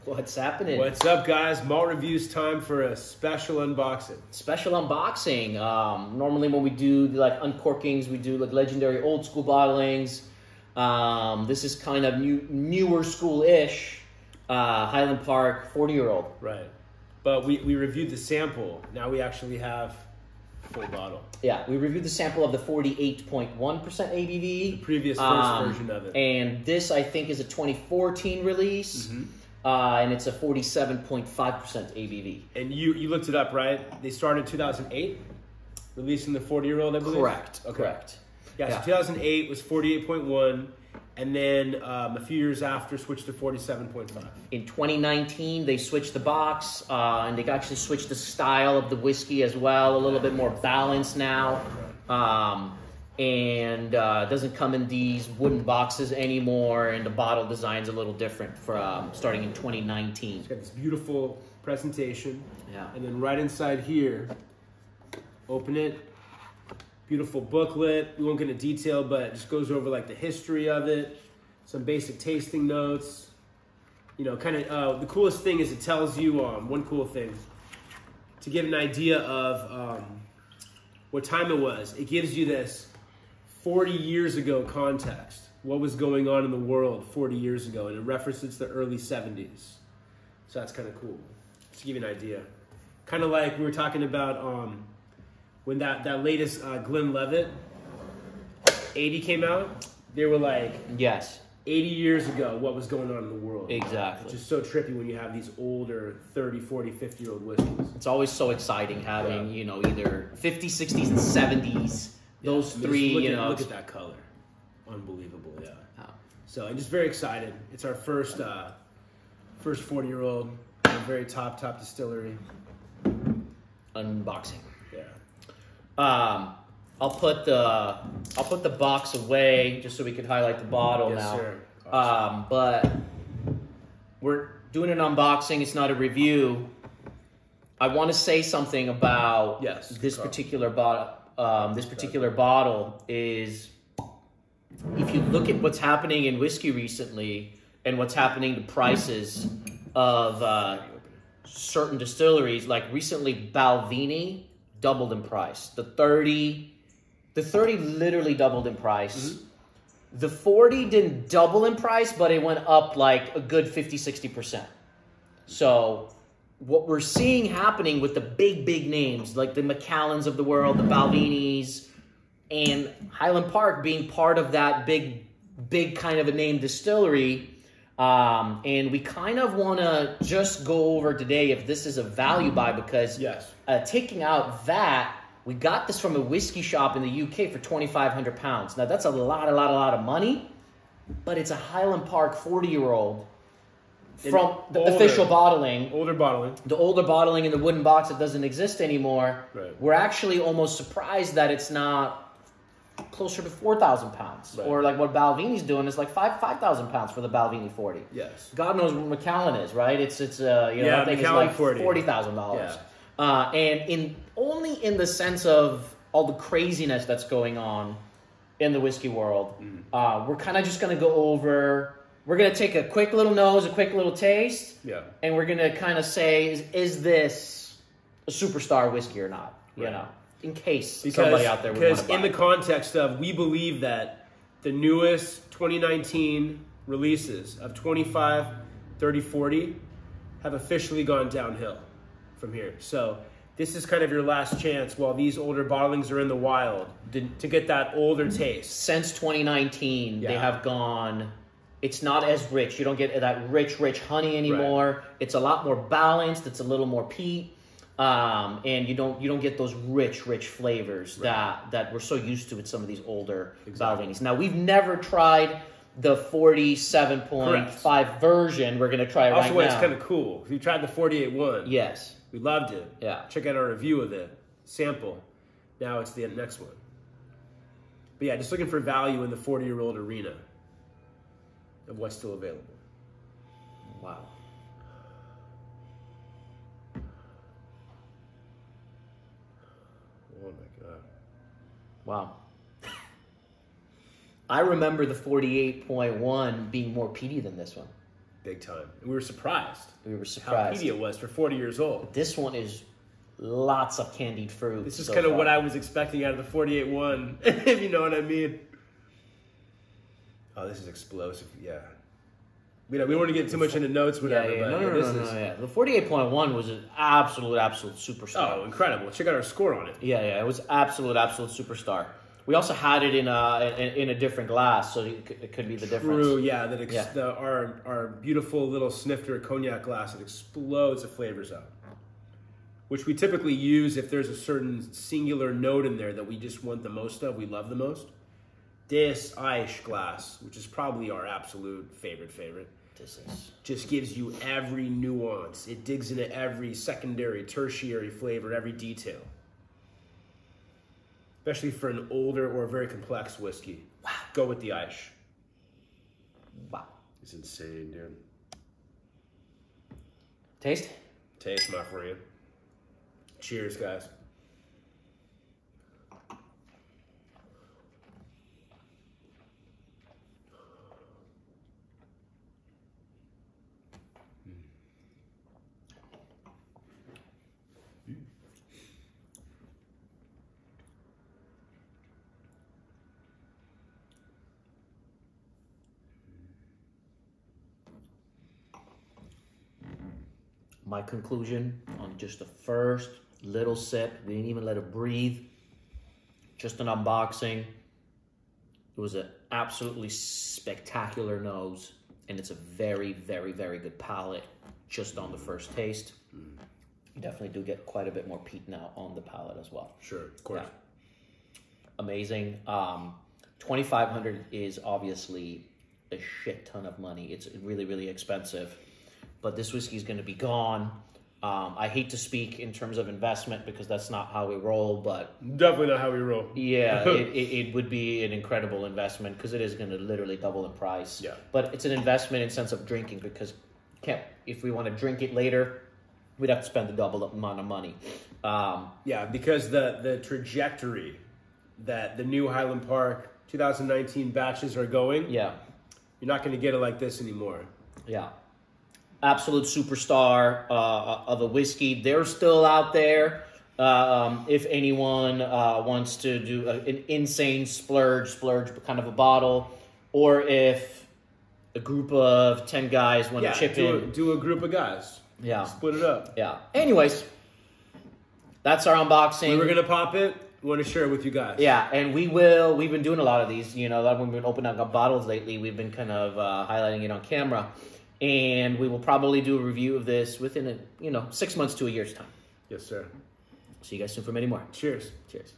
What's happening? What's up, guys? Malt Reviews time for a special unboxing. Special unboxing. Normally when we do like uncorkings, we do like legendary old school bottlings. This is kind of newer school-ish. Highland Park 40-year-old. Right. But we reviewed the sample. Now we actually have full bottle. Yeah, we reviewed the sample of the 48.1% ABV. The previous first version of it. And this, I think, is a 2014 release. Mm-hmm. And it's a 47.5% ABV. And you looked it up, right? They started 2008, releasing the 40-year-old, I believe? Correct. Okay. Correct. Yeah, so 2008 was 48.1, and then a few years after switched to 47.5. In 2019, they switched the box, and they actually switched the style of the whiskey as well, a little bit more balanced now. And doesn't come in these wooden boxes anymore, and the bottle design's a little different from starting in 2019. It's got this beautiful presentation. Yeah. And then right inside here, open it. Beautiful booklet. We won't get into detail, but it just goes over like the history of it, some basic tasting notes. You know, kind of the coolest thing is it tells you one cool thing to give an idea of what time it was. It gives you this 40 years ago context. What was going on in the world 40 years ago, and it references the early 70s. So that's kind of cool. Just to give you an idea. Kind of like we were talking about when that latest Glenlivet 80 came out, they were like, yes, 80 years ago, what was going on in the world. Exactly. It's just so trippy when you have these older 30, 40, 50-year-old whiskeys. It's always so exciting having, you know, either 50s, 60s, and 70s. Those three, look at that color. Unbelievable, yeah. Oh. So I'm just very excited. It's our first 40-year-old, very top distillery. Unboxing. Yeah. I'll put the box away just so we can highlight the bottle now. Sir. Awesome. But we're doing an unboxing. It's not a review. I want to say something about this particular bottle. This particular bottle is, if you look at what's happening in whiskey recently and what's happening to prices of certain distilleries, like recently Balvenie doubled in price. The 30 literally doubled in price. Mm-hmm. The 40 didn't double in price, but it went up like a good 50-60%. So what we're seeing happening with the big names, like the Macallans of the world, the Balvenies, and Highland Park being part of that big kind of a name distillery. And we kind of want to just go over today if this is a value buy, because taking out that, we got this from a whiskey shop in the UK for £2,500. Now that's a lot of money, but it's a Highland Park 40-year-old from the official bottling. Older bottling. The older bottling in the wooden box that doesn't exist anymore. Right. We're actually almost surprised that it's not closer to 4,000 pounds. Right. Or like what Balvenie's doing is like 5,000 pounds for the Balvenie 40. Yes. God knows what Macallan is, right? I think it's like $40,000. Yeah. And only in the sense of all the craziness that's going on in the whiskey world, we're kind of just going to go over. We're going to take a quick little nose, a quick little taste, and we're going to kind of say, is this a superstar whiskey or not? Right. You know, in case somebody out there would want to buy in the context of, we believe that the newest 2019 releases of 25, 30, 40 have officially gone downhill from here. So this is kind of your last chance while these older bottlings are in the wild to get that older taste. Since 2019, they have gone. It's not as rich. You don't get that rich honey anymore. Right. It's a lot more balanced. It's a little more peat, and you don't get those rich flavors that we're so used to with some of these older Balvenies. Now, we've never tried the 47.5 version. We're gonna try it right now. Also, it's kind of cool. We tried the 48.1. Yes, we loved it. Yeah, check out our review of the sample. Now it's the next one. But yeah, just looking for value in the 40-year-old arena of what's still available. Wow. Oh my God. Wow. I remember the 48.1 being more peaty than this one. Big time. And we were surprised. We were surprised. How peaty it was for 40 years old. This one is lots of candied fruit. This is kind of what I was expecting out of the 48-1, if you know what I mean. Oh, this is explosive. Yeah. We don't want to get too much into notes, whatever. Yeah. But No. The 48.1 was an absolute superstar. Oh, incredible. Check out our score on it. Yeah. It was absolute superstar. We also had it in a different glass, so it could be the difference. True, yeah. Our beautiful little snifter cognac glass, it explodes the flavors out. Which we typically use if there's a certain singular note in there that we just want the most of, we love the most. This Aish glass, which is probably our absolute favorite. This is just gives you every nuance. It digs into every secondary, tertiary flavor, every detail. Especially for an older or very complex whiskey. Wow. Go with the Aish. Wow. It's insane, dude. Taste, my friend. Cheers, guys. my conclusion on just the first little sip. We didn't even let it breathe. Just an unboxing. It was an absolutely spectacular nose, and it's a very, very, very good palate just on the first taste. You definitely do get quite a bit more peat now on the palate as well. Sure, of course. Yeah. Amazing. 2,500 is obviously a shit ton of money. It's really, really expensive. But this whiskey is going to be gone. I hate to speak in terms of investment because that's not how we roll, but... Definitely not how we roll. Yeah, it would be an incredible investment because it is going to literally double in price. Yeah. But it's an investment in sense of drinking because if we want to drink it later, we'd have to spend the double amount of money. Yeah, because the trajectory that the new Highland Park 2019 batches are going, yeah, you're not going to get it like this anymore. Yeah. Absolute superstar of a whiskey. They're still out there. If anyone wants to do an insane splurge kind of a bottle, or if a group of 10 guys want to chip in. Do a group of guys. Yeah. Split it up. Yeah. Anyways, that's our unboxing. We were going to pop it. We want to share it with you guys. Yeah, and we've been doing a lot of these. You know, when we've been opening up bottles lately, we've been kind of highlighting it on camera. And we will probably do a review of this within 6 months to a year's time. Yes, sir. See you guys soon for many more. Cheers. Cheers.